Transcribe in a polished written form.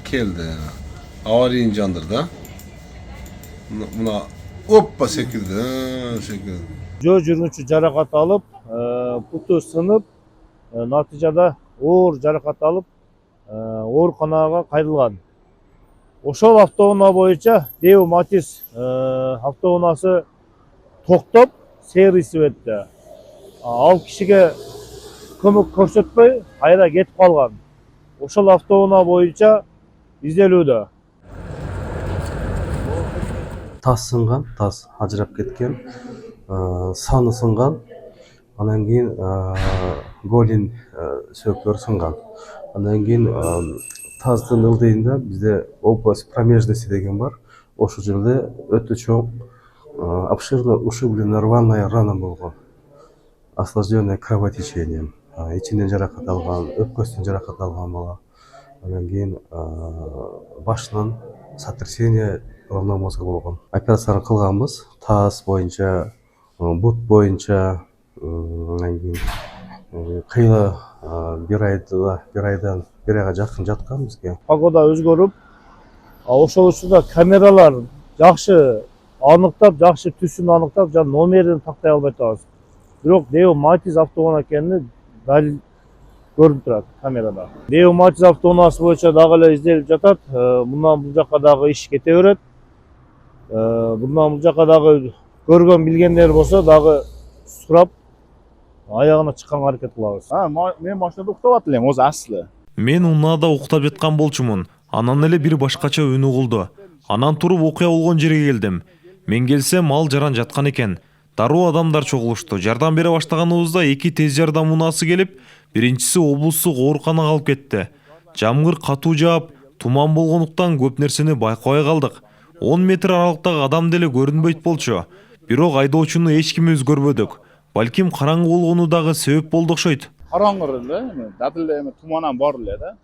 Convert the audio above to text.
keldi. Avariyin jandırdı. Buna hoppa sekildi. Sekildi. Жол жүргүнчү жаракат алып, буту сынып, натыйжада оор жаракат алып, ооруканага кайрылган. Ошол автоунаа боюнча Деу Матис автоунаасы токтоп, сервисип этти. Ал кишиге көмөк көрсөтпөй, кайра кетип калган. Ошол автоунаа боюнча изделүүдө. Тас сынған, тас ажырап кеткен, саны сынған, анан кейін голин сөктөр сынған. Анан кейін таздын ылдыйында бізде область промежности деген бар. Ошол жерде өтө чоң обширно ушибленная рваная рана болгон. Осложненное кровотечением. Ичинен жаракат алган, өпкөсүнөн жаракат алган бала. Анан кейін башынан сотрясение головного мозга болгон. Операцияларын кылганбыз. Таз боюнча, бут боюнча, анан кейін кыйла бир айга жакын жаткан бизге. Погода өзгөрүп, ошол учурда камералар жакшы аныктап, жакшы түсүн аныктап, жана номерин тактай албай атабыз. Бирок Деу Матис автоунаа экени дал көрүнүп турат камерада. Деу Матис автоунаасы боюнча дагы эле изделип жатат. Мындан бул жака дагы иш кете берет. Bundan bu жака дагы көргөн билгендер болсо дагы сурап аягына чыкканга аракет кылабыз. Мен машинада уктап атам элем, өзү асли. Мен унаада уктап жаткан болчумун. Анан эле бир башкача үн угулду. Анан туруп окуя болгон жерге келдим. Мен келсем ал жаран жаткан экен. Дароо адамдар чогулушту. Жардам бере баштаганыбызда эки тез жардам унаасы келип, биринчиси облустук ооруканага алып кетти. Жамгыр катуу жаап, туман болгондуктан көп нерсени байкабай калдык. 10 метр аралыктагы адам деле көрүнбөйт болчу. Бирок айдоочуну эч кимибиз көрбөдүк. Балким караңгы болгону дагы себеп болду окшойт. Караңгы эле, дадыл эме туманан бар эле да.